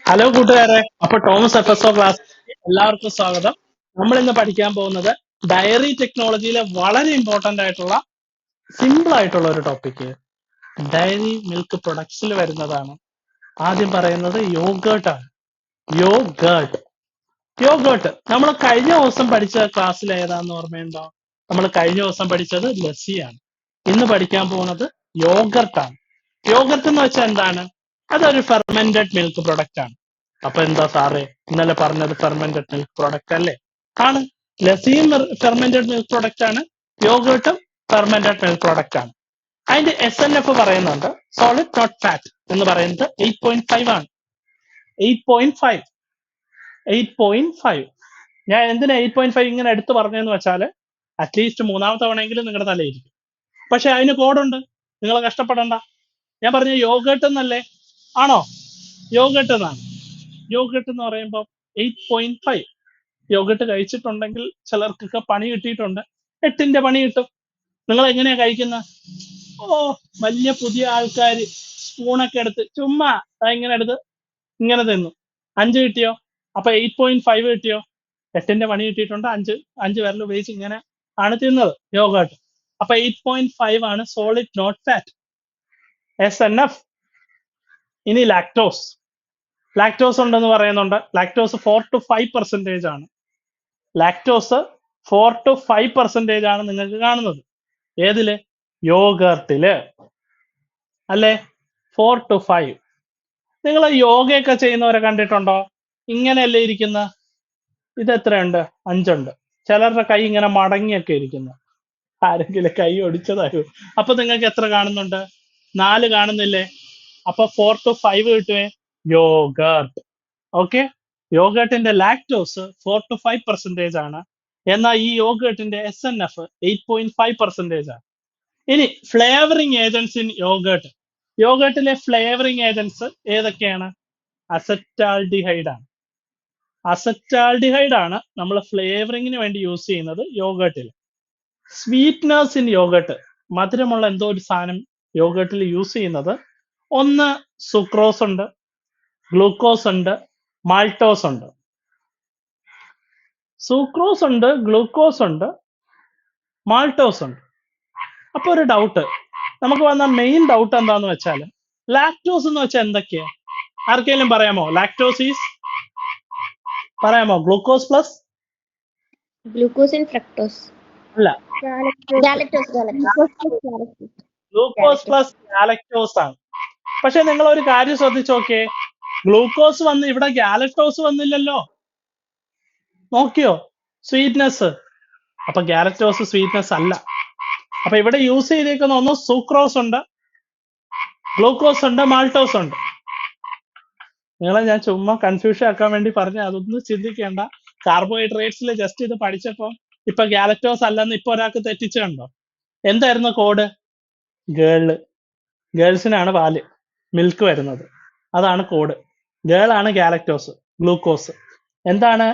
Hello കൂട്ടുകാരെ, അപ്പൊ Tom's F class എല്ലാവർക്കും സ്വാഗതം. നമ്മൾ ഇന്ന് പഠിക്കാൻ പോകുന്നത് ഡയറി ടെക്നോളജിയിലെ വളരെ ഇമ്പോർട്ടന്റ് ആയിട്ടുള്ള സിമ്പിൾ ആയിട്ടുള്ള ഒരു ടോപ്പിക് ഡയറി മിൽക്ക് പ്രൊഡക്ട്സിൽ വരുന്നതാണ്. ആദ്യം പറയുന്നത് യോഗേർട്ട് ആണ്. യോഗേർട്ട് യോഗേർട്ട് നമ്മൾ കഴിഞ്ഞ ദിവസം പഠിച്ച ക്ലാസ്സിൽ ഏതാന്ന് ഓർമ്മയുണ്ടോ? നമ്മൾ കഴിഞ്ഞ ദിവസം പഠിച്ചത് ലസ്സിയാണ്. ഇന്ന് പഠിക്കാൻ പോകുന്നത് യോഗർട്ട് ആണ്. യോഗർട്ട് എന്ന് വെച്ചാൽ എന്താണ്? അതൊരു ഫെർമെന്റഡ് മിൽക്ക് പ്രൊഡക്റ്റ് ആണ്. അപ്പൊ എന്താ സാറേ ഇന്നലെ പറഞ്ഞത് ഫെർമെന്റഡ് മിൽക്ക് പ്രൊഡക്റ്റ് അല്ലേ? ആണ്. ലസ്സിയും ഫെർമെന്റഡ് മിൽക്ക് പ്രൊഡക്റ്റ് ആണ്. യോഗേർട്ടും ഫെർമെന്റഡ് മിൽക്ക് പ്രൊഡക്റ്റ് ആണ്. അതിന്റെ SNF പറയുന്നുണ്ട്, സോളിഡ് നോട്ട് ഫാറ്റ് എന്ന് പറയുന്നത് 8.5 ആണ്. 8.5 8.5. ഞാൻ എന്തിനാ 8.5 ഇങ്ങനെ എടുത്തു പറഞ്ഞതെന്ന് വെച്ചാല് അറ്റ്ലീസ്റ്റ് മൂന്നാമത്തെ തവണയെങ്കിലും നിങ്ങളുടെ തലയിരിക്കും. പക്ഷെ അതിന് കോഡുണ്ട്, നിങ്ങൾ കഷ്ടപ്പെടണ്ട. ഞാൻ പറഞ്ഞ യോഗേർട്ട് എന്നല്ലേ? ആണോ? യോഗേർട്ട് എന്നാണ്. യോഗേർട്ട് എന്ന് പറയുമ്പോൾ 8.5. യോഗേർട്ട് കഴിച്ചിട്ടുണ്ടെങ്കിൽ ചിലർക്കൊക്കെ പണി കിട്ടിയിട്ടുണ്ട്. 8ന്റെ പണി കിട്ടും. നിങ്ങൾ എങ്ങനെയാ കഴിക്കുന്നത്? ഓ, വലിയ പുതിയ ആൾക്കാർ സ്പൂണൊക്കെ എടുത്ത് ചുമ്മാ ഇങ്ങനെ എടുത്ത് ഇങ്ങനെ തിന്നു. 5 കിട്ടിയോ? അപ്പൊ 8.5 കിട്ടിയോ? 8ന്റെ പണി കിട്ടിയിട്ടുണ്ട്. അഞ്ച് വിരൽ ഉപയോഗിച്ച് ഇങ്ങനെ ആണ് തിന്നത് യോഗേർട്ട്. അപ്പൊ 8.5 ആണ് സോളിഡ് നോട്ട് ഫാറ്റ്, SNF. ഇനി ലാക്ടോസ്. ലാക്ടോസ് ഉണ്ടെന്ന് പറയുന്നുണ്ട്. ലാക്ടോസ് 4-5% ആണ്. ലാക്ടോസ് 4-5% ആണ് നിങ്ങൾക്ക് കാണുന്നത്. ഏതില്? യോഗർട്ടില് അല്ലേ? 4-5. നിങ്ങൾ യോഗയൊക്കെ ചെയ്യുന്നവരെ കണ്ടിട്ടുണ്ടോ? ഇങ്ങനെയല്ലേ ഇരിക്കുന്ന? ഇത് എത്രയുണ്ട്? 5 ഉണ്ട്. ചിലരുടെ കൈ ഇങ്ങനെ മടങ്ങിയൊക്കെ ഇരിക്കുന്നു. ആരെങ്കിലും കൈ ഒടിച്ചതായോ? അപ്പൊ നിങ്ങൾക്ക് എത്ര കാണുന്നുണ്ട്? 4 കാണുന്നില്ലേ? അപ്പൊ 4-5 കിട്ടുവേ. യോഗർട്ട്. ഓക്കെ. യോഗേർട്ടിന്റെ ലാക്ടോസ് 4-5% ആണ്. എന്നാൽ ഈ യോഗേർട്ടിന്റെ SNF 8.5% ആണ്. ഇനി ഫ്ലേവറിംഗ് ഏജൻസ് ഇൻ യോഗേർട്ട്. യോഗേർട്ടിലെ ഫ്ലേവറിംഗ് ഏജൻസ് ഏതൊക്കെയാണ്? അസറ്റാൽഡിഹൈഡ് ആണ്. അസറ്റാൽഡിഹൈഡ് ആണ് നമ്മൾ ഫ്ലേവറിങ്ങിന് വേണ്ടി യൂസ് ചെയ്യുന്നത് യോഗേർട്ടിൽ. സ്വീറ്റ്നേഴ്സ് ഇൻ യോഗേർട്ട്, മധുരമുള്ള എന്തോ ഒരു സാധനം യോഗേർട്ടിൽ യൂസ് ചെയ്യുന്നത്. ഒന്ന് സുക്രോസ് ഉണ്ട്, ഗ്ലൂക്കോസ് ഉണ്ട്, മാൾട്ടോസ് ഉണ്ട്. സൂക്രോസ് ഉണ്ട്, ഗ്ലൂക്കോസ് ഉണ്ട്, മാൾട്ടോസ് ഉണ്ട്. അപ്പൊ ഒരു ഡൗട്ട് നമുക്ക് വന്ന മെയിൻ ഡൗട്ട് എന്താന്ന് വെച്ചാൽ ലാക്ടോസ് എന്ന് വെച്ചാൽ എന്തൊക്കെയാ? ആർക്കെങ്കിലും പറയാമോ? ലാക്ടോസ് ഈസ് പറയാമോ? Glucose plus Glucose and fructose. അല്ല, Galactose. ഗ്ലൂക്കോസ് പ്ലസ് ഗാലക്ടോസ് ആണ്. പക്ഷെ നിങ്ങൾ ഒരു കാര്യം ശ്രദ്ധിച്ചു നോക്കിയേ, ഗ്ലൂക്കോസ് വന്ന് ഇവിടെ ഗാലക്ടോസ് വന്നില്ലല്ലോ. നോക്കിയോ? സ്വീറ്റ്നെസ്. അപ്പൊ ഗാലക്ടോസ് സ്വീറ്റ്നെസ് അല്ല. അപ്പൊ ഇവിടെ യൂസ് ചെയ്തേക്കുന്ന ഒന്ന് സൂക്രോസ് ഉണ്ട്, ഗ്ലൂക്കോസ് ഉണ്ട്, മാൾട്ടോസ് ഉണ്ട്. നിങ്ങളെ ഞാൻ ചുമ്മാ കൺഫ്യൂഷൻ ആക്കാൻ വേണ്ടി പറഞ്ഞ, അതൊന്നും ചിന്തിക്കേണ്ട. കാർബോഹൈഡ്രേറ്റ്സിൽ ജസ്റ്റ് ഇത് പഠിച്ചപ്പോ ഇപ്പൊ ഗാലക്ടോസ് അല്ലെന്ന് ഇപ്പൊ ഒരാൾക്ക് തെറ്റിച്ചു കണ്ടോ? എന്തായിരുന്നു കോഡ്? ഗേൾസിനാണ് പാല് മിൽക്ക് വരുന്നത്, അതാണ് കോഡ്. ഗേൾ ആണ് ഗാലക്ടോസ്, ഗ്ലൂക്കോസ്. എന്താണ്?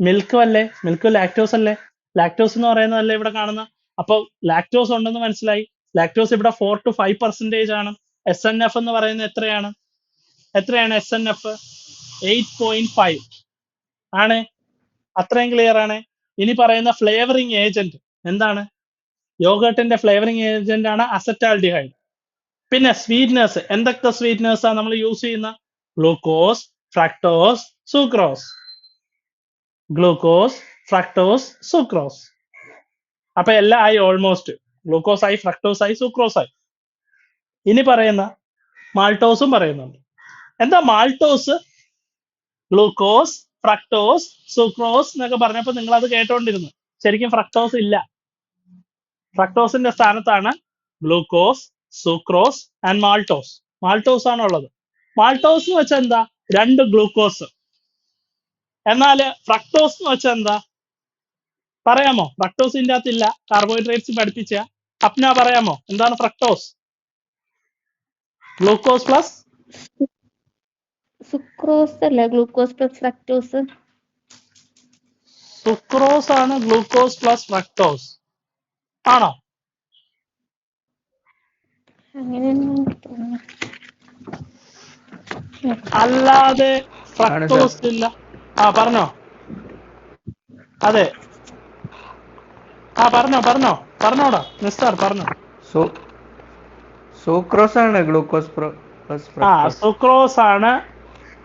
മിൽക്ക് അല്ലേ? മിൽക്ക് ലാക്ടോസ് അല്ലേ? ലാക്ടോസ് എന്ന് പറയുന്നതല്ലേ ഇവിടെ കാണുന്ന. അപ്പൊ ലാക്ടോസ് ഉണ്ടെന്ന് മനസ്സിലായി. ലാക്ടോസ് ഇവിടെ 4-5% ആണ്. SNF എന്ന് പറയുന്നത് എത്രയാണ്? SNF 8.5 ആണ്. അത്രയും ക്ലിയർ ആണ്. ഇനി പറയുന്ന ഫ്ലേവറിംഗ് ഏജന്റ് എന്താണ്? യോഗേർട്ടിന്റെ ഫ്ലേവറിംഗ് ഏജന്റ് ആണ് അസറ്റാൽഡിഹൈഡ്. പിന്നെ സ്വീറ്റ്നേഴ്സ്, എന്തൊക്കെ സ്വീറ്റ്നേഴ്സ് ആണ് നമ്മൾ യൂസ് ചെയ്യുന്ന? Glucose, fructose, sucrose. Glucose, fructose, sucrose. അപ്പൊ എല്ലാം ആയി ഓൾമോസ്റ്റ്. ഗ്ലൂക്കോസ് ആയി, ഫ്രക്ടോസ് ആയി, സൂക്രോസ് ആയി. ഇനി പറയുന്ന മാൾട്ടോസും പറയുന്നുണ്ട്. എന്താ മാൾട്ടോസ്? ഗ്ലൂക്കോസ്, ഫ്രക്ടോസ്, സൂക്രോസ് എന്നൊക്കെ പറഞ്ഞപ്പോ നിങ്ങൾ അത് കേട്ടോണ്ടിരുന്നു. ശരിക്കും ഫ്രക്ടോസ് ഇല്ല. ഫ്രക്ടോസിന്റെ സ്ഥാനത്താണ് glucose, sucrose and maltose. Maltose ആണ് ഉള്ളത്. മാൾട്ടോസ് എന്ന് വെച്ചാൽ എന്താ? 2 ഗ്ലൂക്കോസ്. എന്നാല് ഫ്രക്ടോസ് എന്ന് വെച്ചാൽ എന്താ? പറയാമോ? ഫ്രക്ടോസ് ഇതിന്റെ അകത്തില്ല. കാർബോഹൈഡ്രേറ്റ്സ് പഠിപ്പിച്ച അപ്ന പറയാമോ എന്താണ് ഫ്രക്ടോസ്? ഗ്ലൂക്കോസ് പ്ലസ് Sucrose അല്ല, glucose plus fructose. സുക്രോസ് ആണ് ഗ്ലൂക്കോസ് പ്ലസ് ഫ്രക്ടോസ്. ആണോ? അങ്ങനെയാണ് തോന്നുന്നു. അല്ലാതെ ആണ് സർ. ഫ്രക്ടോസ് ഇല്ല. പറഞ്ഞോ. അതെ, പറഞ്ഞോടാ മിസ്റ്റർ പറഞ്ഞോ. സൂക്രോസ് ആണ് ഗ്ലൂക്കോസ് പ്ലസ് ഫ്രക്ടോസ്. സുക്രോസ് ആണ്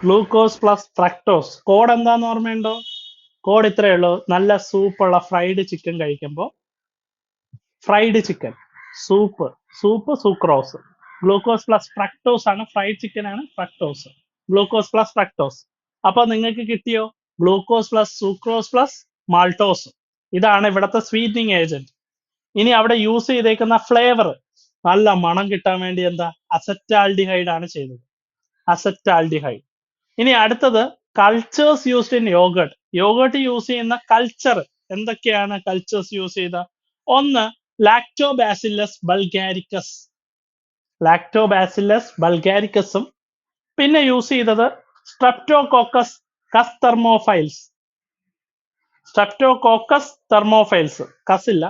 ഗ്ലൂക്കോസ് പ്ലസ് ഫ്രക്ടോസ്. കോഡ് എന്താന്ന് ഓർമ്മയുണ്ടോ? കോഡ് ഇത്രയേ ഉള്ളൂ. നല്ല സൂപ്പുള്ള ഫ്രൈഡ് ചിക്കൻ കഴിക്കുമ്പോൾ fried chicken soup sucrose. Glucose plus fructose ആണ്. ഫ്രൈഡ് ചിക്കൻ ആണ് ഫ്രക്ടോസ്. Glucose plus fructose. അപ്പൊ നിങ്ങൾക്ക് കിട്ടിയോ? Glucose plus sucrose plus maltose. ഇതാണ് ഇവിടുത്തെ സ്വീറ്റനിങ് ഏജന്റ്. ഇനി അവിടെ യൂസ് ചെയ്തേക്കുന്ന ഫ്ലേവർ നല്ല മണം കിട്ടാൻ വേണ്ടി എന്താ? അസറ്റാൽഡിഹൈഡ് ആണ് ചെയ്തത്. അസറ്റാൽഡിഹൈഡ്. ഇനി അടുത്തത് cultures used in yoghurt. Yoghurt use ചെയ്യുന്ന കൾച്ചർ എന്തൊക്കെയാണ്? കൾച്ചേഴ്സ് യൂസ് ചെയ്ത ഒന്ന് ലാക്ടോബാസില്ലസ് ബൾഗാരിക്കസ്. ലാക്ടോബാസില്ലസ് ബൾഗാരിക്കസും പിന്നെ യൂസ് ചെയ്തത് സ്ട്രെപ്റ്റോകോക്കസ് തെർമോഫൈൽസ്. സ്ട്രെപ്റ്റോകോക്കസ് തെർമോഫൈൽസ്, കസില്ല,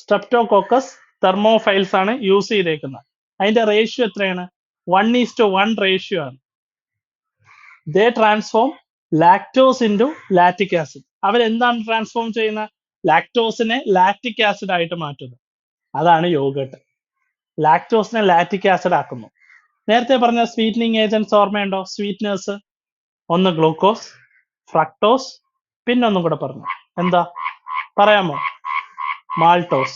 സ്ട്രെപ്റ്റോകോക്കസ് തെർമോഫൈൽസ് ആണ് യൂസ് ചെയ്തേക്കുന്നത്. അതിന്റെ റേഷ്യോ എത്രയാണ്? 1:1 റേഷ്യോ ആണ്. They transform lactose into lactic acid. അവരെന്താണ് ട്രാൻസ്ഫോം ചെയ്യുന്ന? ലാക്ടോസിനെ ലാറ്റിക് ആസിഡ് ആയിട്ട് മാറ്റുന്നു. അതാണ് യോഗട്ട്. ലാക്ടോസിനെ ലാറ്റിക് ആസിഡ് ആക്കുന്നു. നേരത്തെ പറഞ്ഞ സ്വീറ്റനിങ് ഏജന്റ്സ് ഓർമ്മയുണ്ടോ? സ്വീറ്റ്നേഴ്സ് ഒന്ന് ഗ്ലൂക്കോസ്, ഫ്രക്ടോസ്, പിന്നൊന്നും കൂടെ പറഞ്ഞു. എന്താ പറയാമോ? മാൾട്ടോസ്.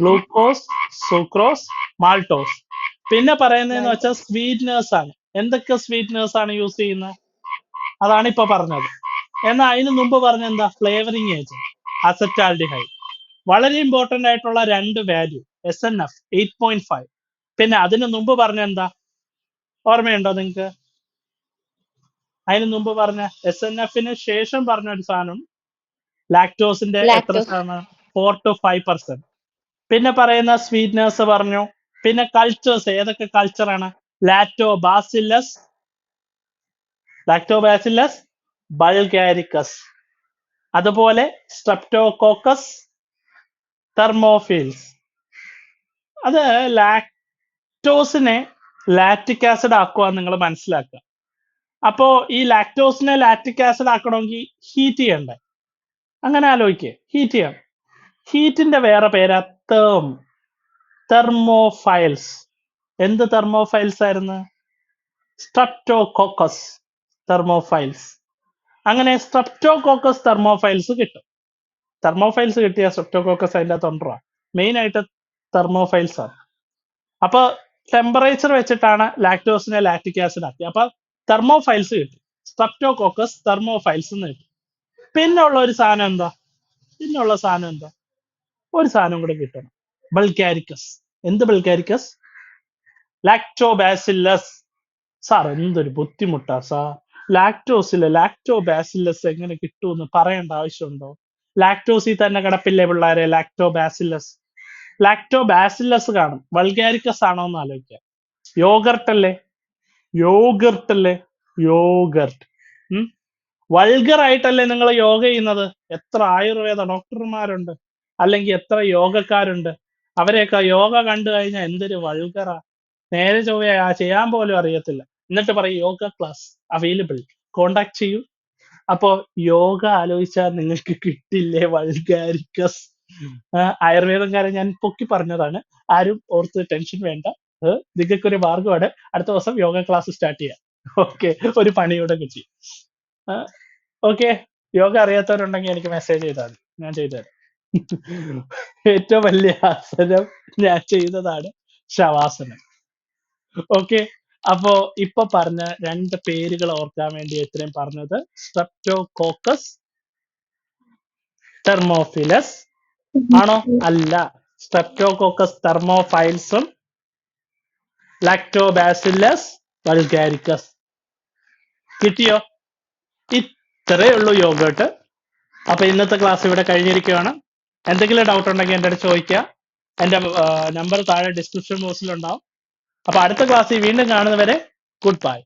Glucose, sucrose, maltose. പിന്നെ പറയുന്നതെന്ന് വെച്ചാൽ സ്വീറ്റ്നേഴ്സ് ആണ്. എന്തൊക്കെ സ്വീറ്റ്നേഴ്സ് ആണ് യൂസ് ചെയ്യുന്നത്? അതാണ് ഇപ്പൊ പറഞ്ഞത്. എന്നാൽ അതിന് മുമ്പ് പറഞ്ഞ എന്താ? Flavouring agent acetaldehyde. വളരെ ഇമ്പോർട്ടന്റ് ആയിട്ടുള്ള രണ്ട് വാല്യൂ SNF 8.5. പിന്നെ അതിന് മുമ്പ് പറഞ്ഞ എന്താ? ഓർമ്മയുണ്ടോ നിങ്ങക്ക്? അതിന് മുമ്പ് പറഞ്ഞ SNFന് ശേഷം പറഞ്ഞ ഒരു സാധനം ലാക്ടോസിന്റെ എത്ര ശതമാനം? 4 to 5%. പിന്നെ പറയുന്ന സ്വീറ്റ്നേഴ്സ് പറഞ്ഞു. പിന്നെ കൾച്ചേഴ്സ് ഏതൊക്കെ കൾച്ചറാണ്? ലാക്ടോബാസില്ലസ് ബൾഗാരിക്കസ്, അതുപോലെ സ്ട്രെപ്റ്റോകോക്കസ് തെർമോഫിൽസ്. അത് ലാക്ടോസിനെ ലാറ്റിക് ആസിഡ് ആക്കുക നിങ്ങൾ മനസ്സിലാക്കുക. അപ്പോ ഈ ലാക്ടോസിനെ ലാറ്റിക് ആസിഡ് ആക്കണമെങ്കിൽ ഹീറ്റ് ചെയ്യണ്ടേ? അങ്ങനെ ആലോചിക്കേ. ഹീറ്റ് ചെയ്യണം. ഹീറ്റിന്റെ വേറെ പേരാ തെർമോഫൈൽസ്. എന്ത് തെർമോഫൈൽസ് ആയിരുന്നു? Streptococcus thermophiles. അങ്ങനെ സ്ട്രെപ്റ്റോകോക്കസ് തെർമോഫൈൽസ് കിട്ടും. തെർമോഫൈൽസ് കിട്ടിയ സ്ട്രെപ്റ്റോകോക്കസ് അതിൻ്റെ അകത്തുണ്ടോ? മെയിൻ ആയിട്ട് തെർമോഫൈൽസ് ആണ്. അപ്പൊ ടെമ്പറേച്ചർ വെച്ചിട്ടാണ് ലാക്ടോസിനെ ലാക്ടിക് ആസിഡ് ആക്കി. അപ്പൊ തെർമോഫൈൽസ് കിട്ടി. സ്ട്രെപ്റ്റോകോക്കസ് തെർമോഫൈൽസ് എന്ന് കിട്ടി. പിന്നുള്ള ഒരു സാധനം എന്താ? ഒരു സാധനം കൂടെ കിട്ടണം. ബൾഗാരിക്കസ്. എന്ത് ബൾഗാരിക്കസ്? ലാക്ടോബാസില്ലസ്. സാർ എന്തൊരു ബുദ്ധിമുട്ടാ സാർ. ലാക്ടോബാസില്ലസ് എങ്ങനെ കിട്ടുമെന്ന് പറയേണ്ട ആവശ്യമുണ്ടോ? ലാക്ടോസിൽ തന്നെ കിടപ്പില്ലേ പിള്ളേരെ ലാക്ടോബാസില്ലസ് കാണും. വൾഗാരിക്കസ് ആണോ എന്ന് ആലോചിക്കാം. യോഗർട്ട്. വൾഗർ ആയിട്ടല്ലേ നിങ്ങൾ യോഗ ചെയ്യുന്നത്? എത്ര ആയുർവേദ ഡോക്ടർമാരുണ്ട്, അല്ലെങ്കിൽ എത്ര യോഗക്കാരുണ്ട്. അവരെയൊക്കെ യോഗ കണ്ടു കഴിഞ്ഞാൽ എന്തൊരു വൾഗറാ. നേരെ ചൊവ്വയാ ചെയ്യാൻ പോലും അറിയത്തില്ല. എന്നിട്ട് പറയും യോഗ ക്ലാസ് അവൈലബിൾ, കോണ്ടാക്ട് ചെയ്യൂ. അപ്പോ യോഗ ആലോചിച്ചാൽ നിങ്ങൾക്ക് കിട്ടില്ലേ വൾഗാരിക്കസ്. ആയുർവേദക്കാരെ ഞാൻ പൊക്കി പറഞ്ഞതാണ്. ആരും ഓർത്ത് ടെൻഷൻ വേണ്ട. നിങ്ങൾക്കൊരു മാർഗമാണ്. അടുത്ത ദിവസം യോഗ ക്ലാസ് സ്റ്റാർട്ട് ചെയ്യാം. ഓക്കെ, ഒരു പണിയോടെ കിട്ടി. ഓക്കെ, യോഗ അറിയാത്തവരുണ്ടെങ്കിൽ എനിക്ക് മെസ്സേജ് ചെയ്താൽ മതി, ഞാൻ ചെയ്തുതരാം. ഏറ്റവും വലിയ ആസനം ഞാൻ ചെയ്തതാണ് ശവാസനം. ഓക്കെ, അപ്പോ ഇപ്പൊ പറഞ്ഞ രണ്ട് പേരുകൾ ഓർക്കാൻ വേണ്ടി ഇത്രയും പറഞ്ഞത്. സ്ട്രെപ്റ്റോകോക്കസ് തെർമോഫിലസ് ആണോ? അല്ല, സ്ട്രെപ്റ്റോകോക്കസ് തെർമോഫൈൽസും ലാക്ടോബാസില്ലസ് വൾഗാരിക്കസ്. കിട്ടിയോ? ഇത്രയേ ഉള്ളൂ യോഗട്ട്. അപ്പൊ ഇന്നത്തെ ക്ലാസ് ഇവിടെ കഴിഞ്ഞിരിക്കുകയാണ്. എന്തെങ്കിലും ഡൗട്ട് ഉണ്ടെങ്കിൽ എൻ്റെ അടുത്ത് ചോദിക്കുക. എൻ്റെ നമ്പർ താഴെ ഡിസ്ക്രിപ്ഷൻ ബോക്സിൽ ഉണ്ടാവും. അപ്പൊ അടുത്ത ക്ലാസ്സിൽ വീണ്ടും കാണുന്നവരെ ഗുഡ് ബൈ.